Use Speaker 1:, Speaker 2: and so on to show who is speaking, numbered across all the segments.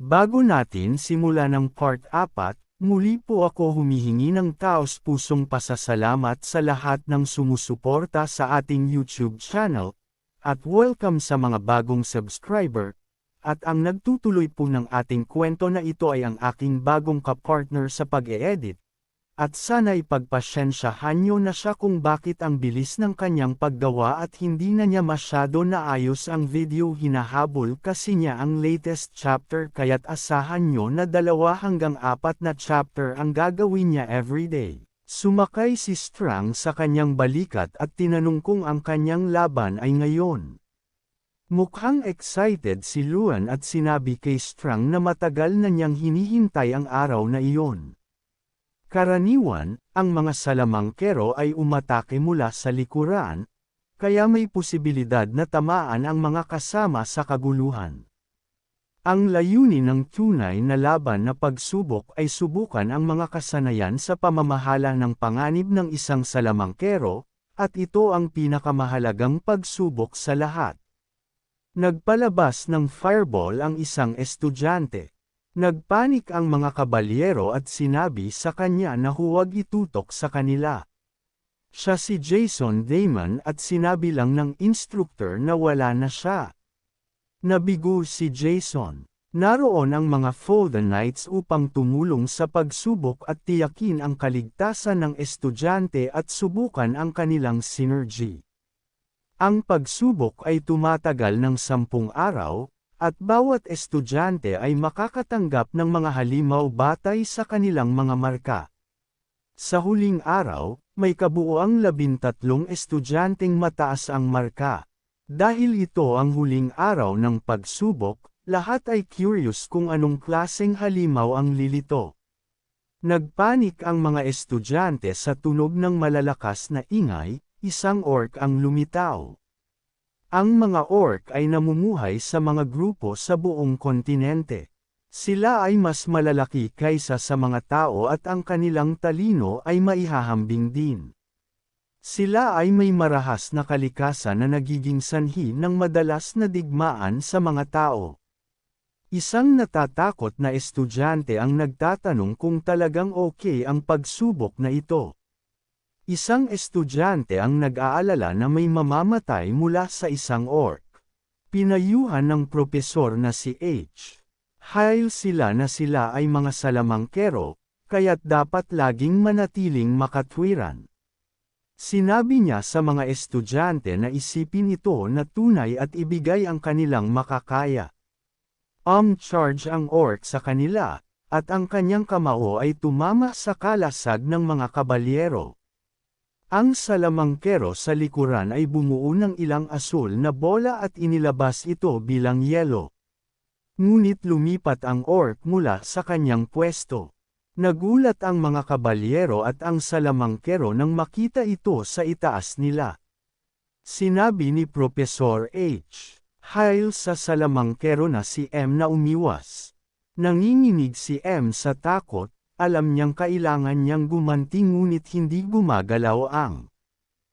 Speaker 1: Bago natin simulan ng part 4, muli po ako humihingi ng taos-pusong pasasalamat sa lahat ng sumusuporta sa ating YouTube channel, at welcome sa mga bagong subscriber, at ang nagtutuloy po ng ating kwento na ito ay ang aking bagong kapartner sa pag-e-edit. At sana'y pagpasyensyahan nyo na siya kung bakit ang bilis ng kanyang paggawa at hindi na niya masyado naayos ang video hinahabol kasi niya ang latest chapter kaya't asahan nyo na 2 hanggang 4 na chapter ang gagawin niya everyday. Sumakay si Strang sa kanyang balikat at tinanong kung ang kanyang laban ay ngayon. Mukhang excited si Luan at sinabi kay Strang na matagal na niyang hinihintay ang araw na iyon. Karaniwan, ang mga salamangkero ay umatake mula sa likuran, kaya may posibilidad na tamaan ang mga kasama sa kaguluhan. Ang layunin ng tunay na laban na pagsubok ay subukan ang mga kasanayan sa pamamahala ng panganib ng isang salamangkero, at ito ang pinakamahalagang pagsubok sa lahat. Nagpalabas ng fireball ang isang estudyante. Nagpanik ang mga kabalyero at sinabi sa kanya na huwag itutok sa kanila. Siya si Jason Damon at sinabi lang ng instructor na wala na siya. Nabigo si Jason. Naroon ang mga Folden Knights upang tumulong sa pagsubok at tiyakin ang kaligtasan ng estudyante at subukan ang kanilang synergy. Ang pagsubok ay tumatagal ng 10 araw, at bawat estudyante ay makakatanggap ng mga halimaw batay sa kanilang mga marka. Sa huling araw, may kabuuang 13 estudyanteng mataas ang marka. Dahil ito ang huling araw ng pagsubok, lahat ay curious kung anong klaseng halimaw ang lilito. Nagpanik ang mga estudyante sa tunog ng malalakas na ingay, isang orc ang lumitaw. Ang mga orc ay namumuhay sa mga grupo sa buong kontinente. Sila ay mas malalaki kaysa sa mga tao at ang kanilang talino ay maihahambing din. Sila ay may marahas na kalikasan na nagiging sanhi ng madalas na digmaan sa mga tao. Isang natatakot na estudyante ang nagtatanong kung talagang okay ang pagsubok na ito. Isang estudyante ang nag-aalala na may mamamatay mula sa isang orc. Pinayuhan ng propesor na si H. Hayal sila na sila ay mga salamangkero, kaya't dapat laging manatiling makatwiran. Sinabi niya sa mga estudyante na isipin ito na tunay at ibigay ang kanilang makakaya. Charge ang orc sa kanila, at ang kanyang kamao ay tumama sa kalasag ng mga kabalyero. Ang salamangkero sa likuran ay bumuo ng ilang asul na bola at inilabas ito bilang yelo. Ngunit lumipat ang orc mula sa kanyang pwesto. Nagulat ang mga kabalyero at ang salamangkero nang makita ito sa itaas nila. Sinabi ni Professor H. Hail sa salamangkero na si M na umiwas. Nanginginig si M sa takot. Alam niyang kailangan niyang gumanti ngunit hindi gumagalaw ang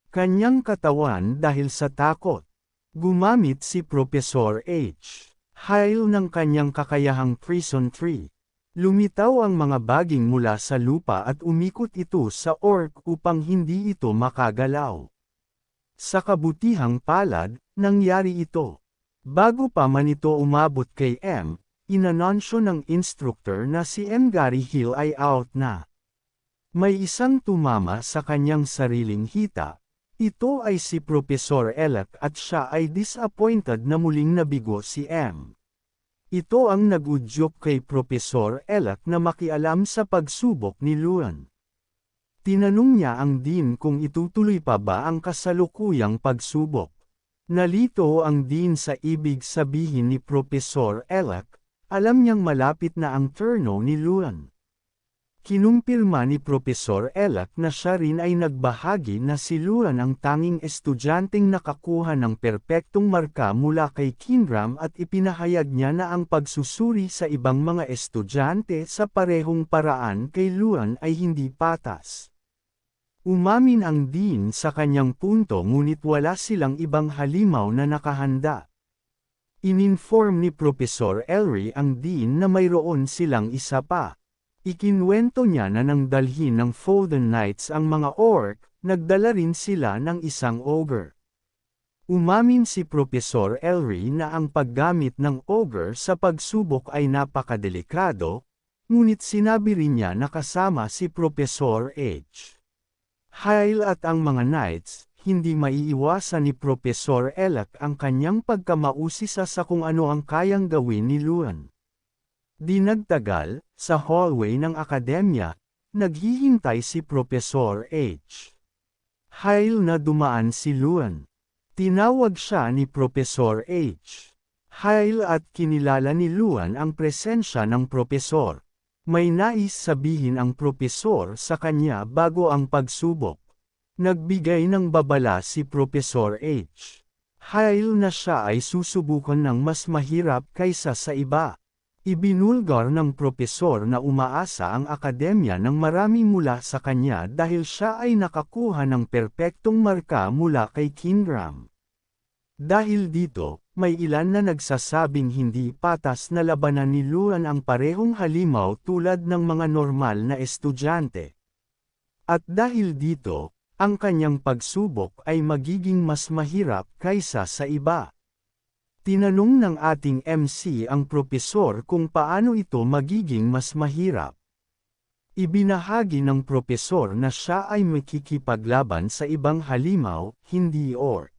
Speaker 1: kanyang katawan dahil sa takot. Gumamit si Professor H. Hail ng kanyang kakayahang prison tree. Lumitaw ang mga baging mula sa lupa at umikot ito sa orc upang hindi ito makagalaw. Sa kabutihang palad, nangyari ito. Bago pa man ito umabot kay M, inanunsyo ng instructor na si M. Gary Hill ay out na. May isang tumama sa kanyang sariling hita. Ito ay si Professor Elec at siya ay disappointed na muling nabigo si M. Ito ang nag-udyok kay Professor Elec na makialam sa pagsubok ni Luan. Tinanong niya ang dean kung itutuloy pa ba ang kasalukuyang pagsubok. Nalito ang dean sa ibig sabihin ni Professor Elec. Alam niyang malapit na ang turno ni Luan. Kinumpirma ni Professor Elec na siya rin ay nagbahagi na si Luan ang tanging estudyanteng nakakuha ng perpektong marka mula kay Kinram at ipinahayag niya na ang pagsusuri sa ibang mga estudyante sa parehong paraan kay Luan ay hindi patas. Umamin ang dean sa kanyang punto ngunit wala silang ibang halimaw na nakahanda. Ininform ni Professor Elry ang Dean na mayroon silang isa pa. Ikinwento niya na nang dalhin ng Folden Knights ang mga orc, nagdala rin sila ng isang ogre. Umamin si Professor Elry na ang paggamit ng ogre sa pagsubok ay napakadelikado, ngunit sinabi rin niya na kasama si Professor H. Hyle at ang mga knights, hindi maiiwasan ni Professor Elak ang kanyang pagkamausisa sa kung ano ang kayang gawin ni Luan. Di nagtagal, sa hallway ng akademya, naghihintay si Professor H. Hyle na dumaan si Luan. Tinawag siya ni Professor H. Hyle at kinilala ni Luan ang presensya ng propesor. May nais sabihin ang propesor sa kanya bago ang pagsubok. Nagbigay ng babala si Professor H. Hyle na siya ay susubukan ng mas mahirap kaysa sa iba. Ibinulgar ng propesor na umaasa ang akademya ng marami mula sa kanya dahil siya ay nakakuha ng perpektong marka mula kay Kingram. Dahil dito, may ilan na nagsasabing hindi patas na labanan ni Luan ang parehong halimaw tulad ng mga normal na estudyante. At dahil dito, ang kanyang pagsubok ay magiging mas mahirap kaysa sa iba. Tinanong ng ating MC ang propesor kung paano ito magiging mas mahirap. Ibinahagi ng propesor na siya ay makikipaglaban sa ibang halimaw, hindi orc.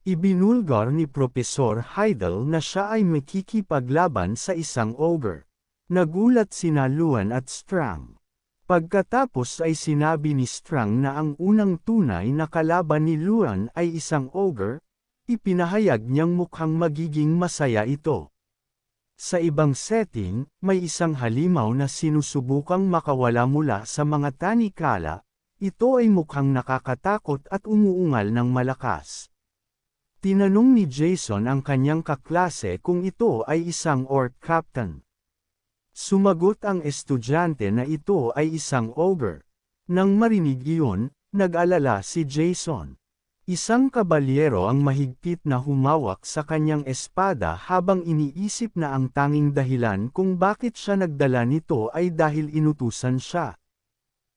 Speaker 1: Ibinulgar ni Professor Heidel na siya ay makikipaglaban sa isang ogre. Nagulat sina Luan at Strang. Pagkatapos ay sinabi ni Strang na ang unang tunay na kalaban ni Luan ay isang ogre, ipinahayag niyang mukhang magiging masaya ito. Sa ibang setting, may isang halimaw na sinusubukang makawala mula sa mga tanikala, ito ay mukhang nakakatakot at umuungal ng malakas. Tinanong ni Jason ang kanyang kaklase kung ito ay isang orc captain. Sumagot ang estudyante na ito ay isang ogre. Nang marinig iyon, nag-alala si Jason. Isang kabalyero ang mahigpit na humawak sa kanyang espada habang iniisip na ang tanging dahilan kung bakit siya nagdala nito ay dahil inutusan siya.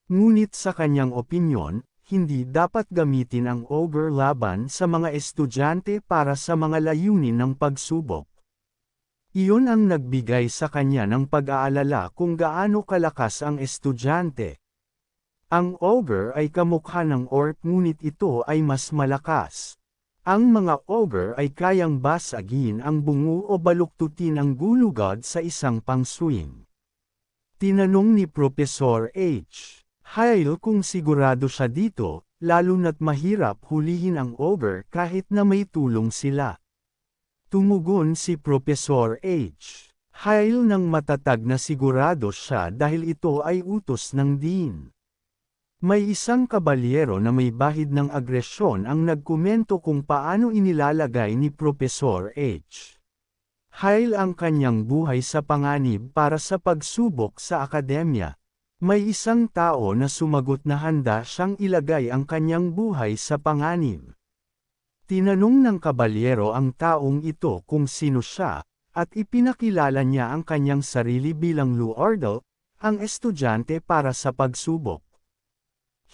Speaker 1: Ngunit sa kanyang opinyon, hindi dapat gamitin ang ogre laban sa mga estudyante para sa mga layunin ng pagsubok. Iyon ang nagbigay sa kanya ng pag-aalala kung gaano kalakas ang estudyante. Ang ogre ay kamukha ng orc ngunit ito ay mas malakas. Ang mga ogre ay kayang basagin ang bungo o baluktutin ang gulugod sa isang pangswing. Tinanong ni Professor H. Hyle kung sigurado siya dito, lalo na't mahirap hulihin ang ogre kahit na may tulong sila. Tumugon si Professor H. Hyle nang matatag na sigurado siya dahil ito ay utos ng Dean. May isang kabalyero na may bahid ng agresyon ang nagkomento kung paano inilalagay ni Professor H. Hyle ang kanyang buhay sa panganib para sa pagsubok sa akademya. May isang tao na sumagot na handa siyang ilagay ang kanyang buhay sa panganib. Tinanong ng kabalyero ang taong ito kung sino siya, at ipinakilala niya ang kanyang sarili bilang Luardel, ang estudyante para sa pagsubok.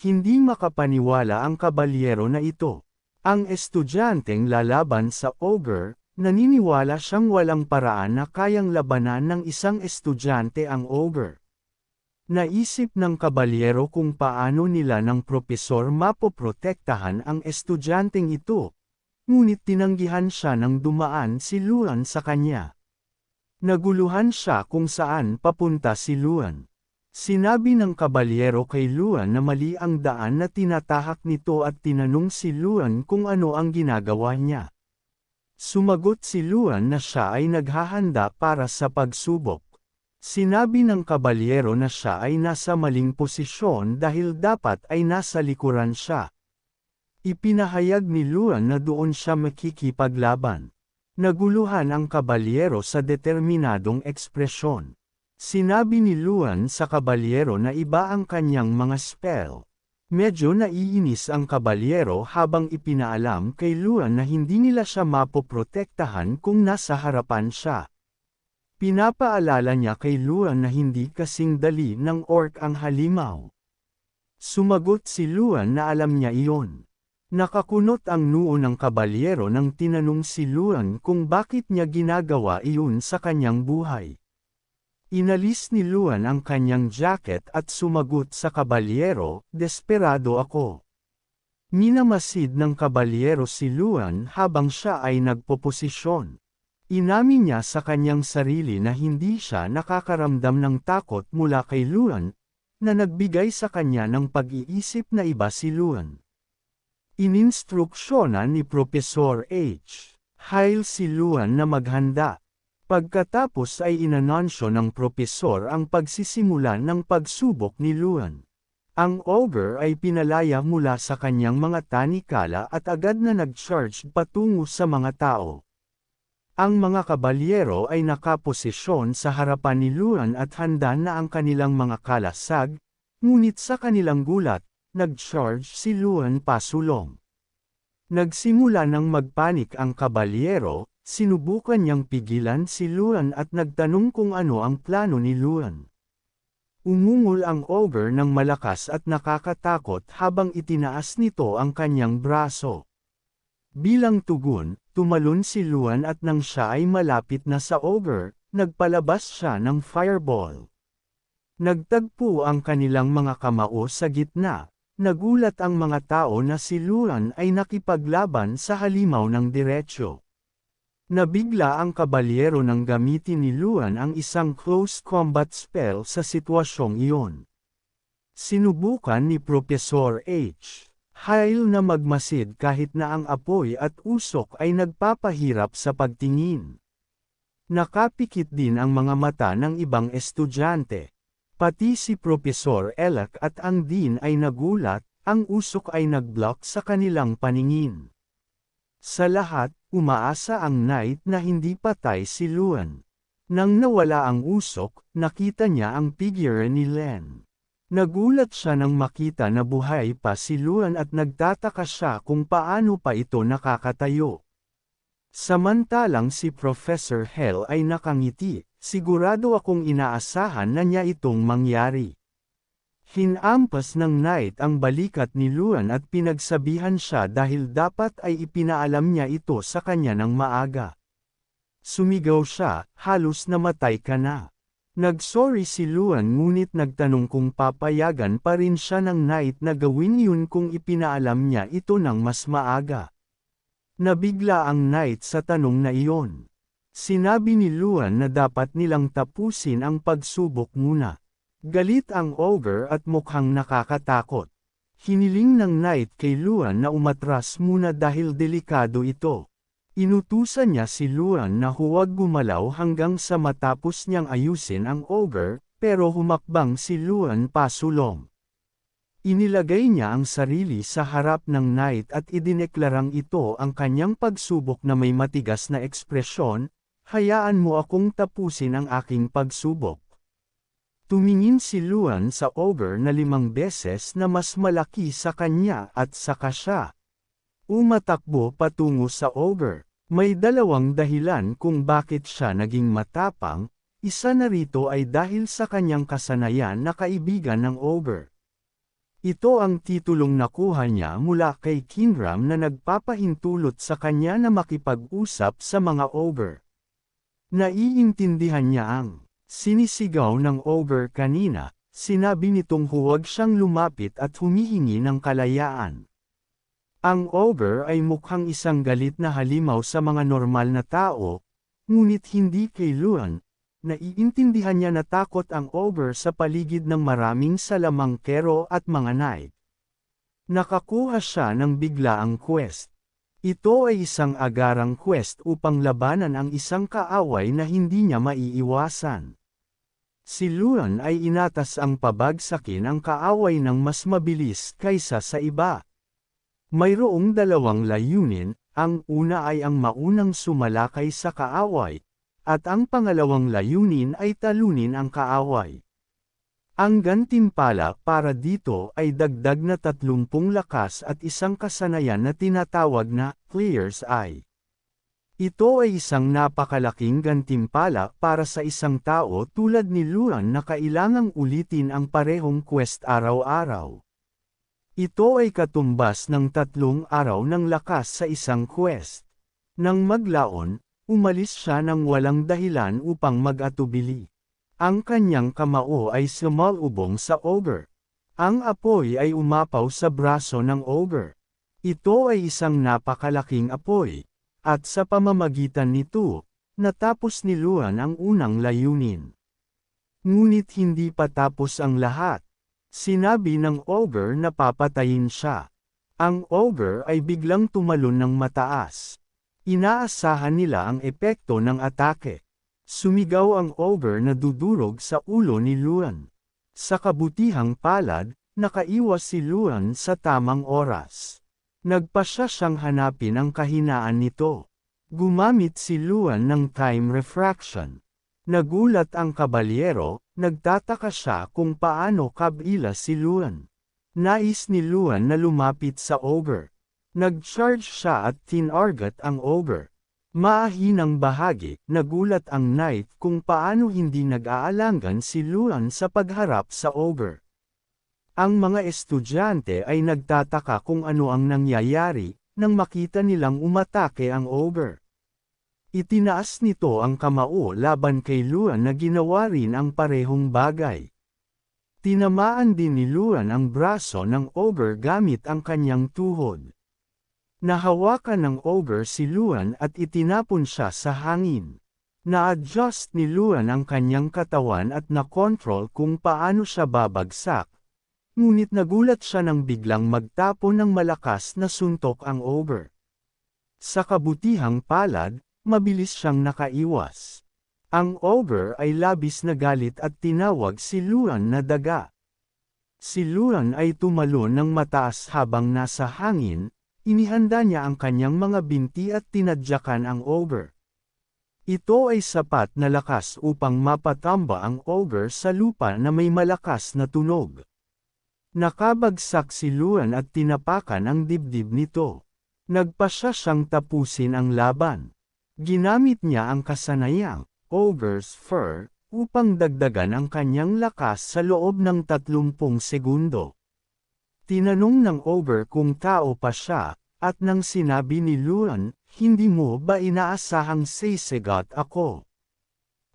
Speaker 1: Hindi makapaniwala ang kabalyero na ito. Ang estudyanteng lalaban sa ogre, naniniwala siyang walang paraan na kayang labanan ng isang estudyante ang ogre. Naisip ng kabalyero kung paano nila ng propesor mapoprotektahan ang estudyanteng ito, ngunit tinanggihan siya nang dumaan si Luan sa kanya. Naguluhan siya kung saan papunta si Luan. Sinabi ng kabalyero kay Luan na mali ang daan na tinatahak nito at tinanong si Luan kung ano ang ginagawa niya. Sumagot si Luan na siya ay naghahanda para sa pagsubok. Sinabi ng kabalyero na siya ay nasa maling posisyon dahil dapat ay nasa likuran siya. Ipinahayag ni Luan na doon siya makikipaglaban. Naguluhan ang kabalyero sa determinadong ekspresyon. Sinabi ni Luan sa kabalyero na iba ang kanyang mga spell. Medyo naiinis ang kabalyero habang ipinaalam kay Luan na hindi nila siya mapoprotektahan kung nasa harapan siya. Pinapaalala niya kay Luan na hindi kasing dali ng orc ang halimaw. Sumagot si Luan na alam niya iyon. Nakakunot ang noo ng kabalyero nang tinanong si Luan kung bakit niya ginagawa iyon sa kanyang buhay. Inalis ni Luan ang kanyang jacket at sumagot sa kabalyero, "Desperado ako." Minamasid ng kabalyero si Luan habang siya ay nagpoposisyon. Inamin niya sa kanyang sarili na hindi siya nakakaramdam ng takot mula kay Luan, na nagbigay sa kanya ng pag-iisip na iba si Luan. Ininstruksyonan ni Professor H. Hyle si Luan na maghanda. Pagkatapos ay inanunsyo ng propesor ang pagsisimula ng pagsubok ni Luan. Ang ogre ay pinalaya mula sa kanyang mga tanikala at agad na nag-charge patungo sa mga tao. Ang mga kabalyero ay nakaposisyon sa harapan ni Luan at handa na ang kanilang mga kalasag, ngunit sa kanilang gulat, nag-charge si Luan pasulong. Nagsimula ng magpanik ang kabalyero. Sinubukan niyang pigilan si Luan at nagtanong kung ano ang plano ni Luan. Umungol ang ogre ng malakas at nakakatakot habang itinaas nito ang kanyang braso. Bilang tugon, tumalon si Luan at nang siya ay malapit na sa ogre, nagpalabas siya ng fireball. Nagtagpo ang kanilang mga kamao sa gitna. Nagulat ang mga tao na si Luan ay nakipaglaban sa halimaw ng diretsyo. Nabigla ang kabalyero nang gamitin ni Luan ang isang close combat spell sa sitwasyong iyon. Sinubukan ni Professor H. Hyle na magmasid kahit na ang apoy at usok ay nagpapahirap sa pagtingin. Nakapikit din ang mga mata ng ibang estudyante. Pati si Professor Elak at ang dean ay nagulat, ang usok ay nag-block sa kanilang paningin. Sa lahat, umaasa ang knight na hindi patay si Luan. Nang nawala ang usok, nakita niya ang figure ni Len. Nagulat siya nang makita na buhay pa si Luan at nagtataka siya kung paano pa ito nakakatayo. Samantalang si Professor Hell ay nakangiti, sigurado akong inaasahan na niya itong mangyari. Hinampas ng knight ang balikat ni Luan at pinagsabihan siya dahil dapat ay ipinaalam niya ito sa kanya ng maaga. Sumigaw siya, "Halos namatay ka na." Nagsorry si Luan ngunit nagtanong kung papayagan pa rin siya ng knight na gawin yun kung ipinaalam niya ito ng mas maaga. Nabigla ang knight sa tanong na iyon. Sinabi ni Luan na dapat nilang tapusin ang pagsubok muna. Galit ang ogre at mukhang nakakatakot. Hiniling ng knight kay Luan na umatras muna dahil delikado ito. Inutusan niya si Luan na huwag gumalaw hanggang sa matapos niyang ayusin ang ogre, pero humakbang si Luan pasulong. Inilagay niya ang sarili sa harap ng knight at idineklarang ito ang kanyang pagsubok na may matigas na ekspresyon, "Hayaan mo akong tapusin ang aking pagsubok." Tumingin si Luan sa ogre na 5 beses na mas malaki sa kanya at saka siya umatakbo patungo sa ogre. May 2 dahilan kung bakit siya naging matapang, isa na rito ay dahil sa kanyang kasanayan na kaibigan ng ogre. Ito ang titulong nakuha niya mula kay Kinram na nagpapahintulot sa kanya na makipag-usap sa mga ogre. Naiintindihan niya ang sinisigaw ng ogre kanina, sinabi nitong huwag siyang lumapit at humihingi ng kalayaan. Ang ogre ay mukhang isang galit na halimaw sa mga normal na tao, ngunit hindi kay Luan. Naiintindihan niya na takot ang ogre sa paligid ng maraming salamangkero at mga knight. Nakakuha siya ng biglaang quest. Ito ay isang agarang quest upang labanan ang isang kaaway na hindi niya maiiwasan. Si Luan ay inatas ang pabagsakin ang kaaway ng mas mabilis kaysa sa iba. Mayroong 2 layunin, ang una ay ang maunang sumalakay sa kaaway, at ang pangalawang layunin ay talunin ang kaaway. Ang gantimpala para dito ay dagdag na 30 lakas at isang kasanayan na tinatawag na Player's Eye. Ito ay isang napakalaking gantimpala para sa isang tao tulad ni Luan na kailangang ulitin ang parehong quest araw-araw. Ito ay katumbas ng 3 araw ng lakas sa isang quest. Nang maglaon, umalis siya ng walang dahilan upang mag-atubili. Ang kanyang kamao ay sumalubong sa ogre. Ang apoy ay umapaw sa braso ng ogre. Ito ay isang napakalaking apoy, at sa pamamagitan nito, natapos ni Luan ang unang layunin. Ngunit hindi pa tapos ang lahat. Sinabi ng ogre na papatayin siya. Ang ogre ay biglang tumalon ng mataas. Inaasahan nila ang epekto ng atake. Sumigaw ang ogre na dudurog sa ulo ni Luan. Sa kabutihang palad, nakaiwas si Luan sa tamang oras. Nagpasya siyang hanapin ang kahinaan nito. Gumamit si Luan ng time refraction. Nagulat ang kabalyero, nagtataka siya kung paano kabila si Luan. Nais ni Luan na lumapit sa ogre. Nag-charge siya at tinarget ang ogre. Maahinang bahagi, nagulat ang knight kung paano hindi nag-aalangan si Luan sa pagharap sa ogre. Ang mga estudyante ay nagtataka kung ano ang nangyayari, nang makita nilang umatake ang ogre. Itinaas nito ang kamao laban kay Luan na ginawa rin ang parehong bagay. Tinamaan din ni Luan ang braso ng ogre gamit ang kanyang tuhod. Nahawakan ng ogre si Luan at itinapon siya sa hangin. Na-adjust ni Luan ang kanyang katawan at na-control kung paano siya babagsak. Ngunit nagulat siya nang biglang magtapon ng malakas na suntok ang ogre. Sa kabutihang palad, mabilis siyang nakaiwas. Ang ogre ay labis na galit at tinawag si Luan na daga. Si Luan ay tumalon ng mataas habang nasa hangin. Inihanda niya ang kanyang mga binti at tinadyakan ang ogre. Ito ay sapat na lakas upang mapatamba ang ogre sa lupa na may malakas na tunog. Nakabagsak si Luan at tinapakan ang dibdib nito. Nagpasya siyang tapusin ang laban. Ginamit niya ang kasanayang ogre's fur upang dagdagan ang kanyang lakas sa loob ng 30 segundo. Tinanong ng ogre kung tao pa siya, at nang sinabi ni Luan, hindi mo ba inaasahang sisegat ako?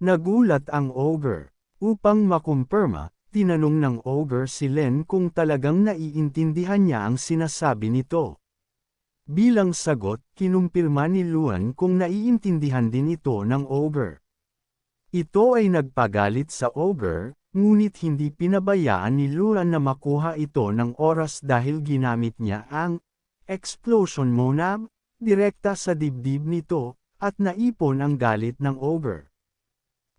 Speaker 1: Nagulat ang ogre. Upang makumpirma, tinanong ng ogre si Len kung talagang naiintindihan niya ang sinasabi nito. Bilang sagot, kinumpirma ni Luan kung naiintindihan din ito ng ogre. Ito ay nagpagalit sa ogre, ngunit hindi pinabayaan ni Luan na makuha ito ng oras dahil ginamit niya ang explosion monab, direkta sa dibdib nito, at naipon ang galit ng ogre.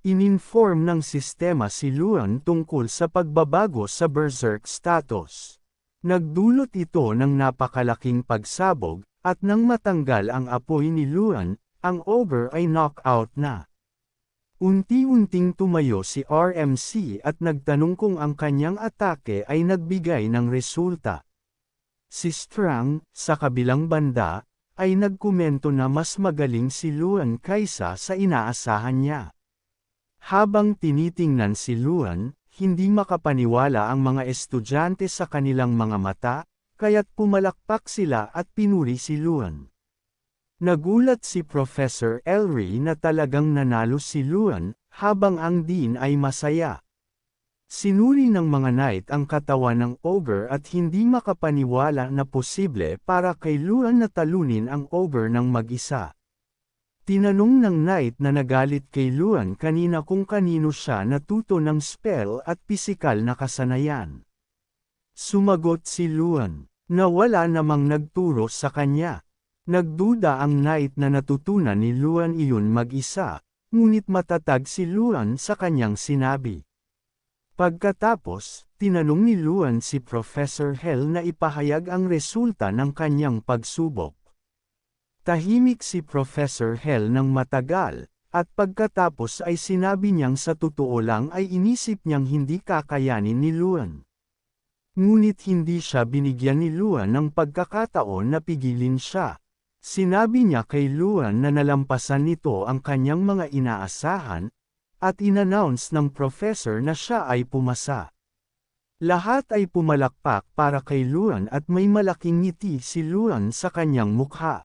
Speaker 1: Ininform ng sistema si Luan tungkol sa pagbabago sa berserk status. Nagdulot ito ng napakalaking pagsabog, at nang matanggal ang apoy ni Luan, ang ogre ay knockout na. Unti-unting tumayo si RMC at nagtanong kung ang kanyang atake ay nagbigay ng resulta. Si Strang, sa kabilang banda, ay nagkomento na mas magaling si Luan kaysa sa inaasahan niya. Habang tinitingnan si Luan, hindi makapaniwala ang mga estudyante sa kanilang mga mata, kaya't pumalakpak sila at pinuri si Luan. Nagulat si Professor Elry na talagang nanalo si Luan, habang ang dean ay masaya. Sinuri ng mga knight ang katawan ng ogre at hindi makapaniwala na posible para kay Luan na talunin ang ogre ng mag-isa. Tinanong ng knight na nagalit kay Luan kanina kung kanino siya natuto ng spell at pisikal na kasanayan. Sumagot si Luan, na wala namang nagturo sa kanya. Nagduda ang knight na natutunan ni Luan iyon mag-isa, ngunit matatag si Luan sa kanyang sinabi. Pagkatapos, tinanong ni Luan si Professor Hell na ipahayag ang resulta ng kanyang pagsubok. Tahimik si Professor Hell ng matagal, At pagkatapos ay sinabi niyang sa totoo lang ay inisip niyang hindi kakayanin ni Luan. Ngunit hindi siya binigyan ni Luan ng pagkakataon na pigilin siya. Sinabi niya kay Luan na nalampasan nito ang kanyang mga inaasahan, at inannounce ng professor na siya ay pumasa. Lahat ay pumalakpak para kay Luan at may malaking ngiti si Luan sa kanyang mukha.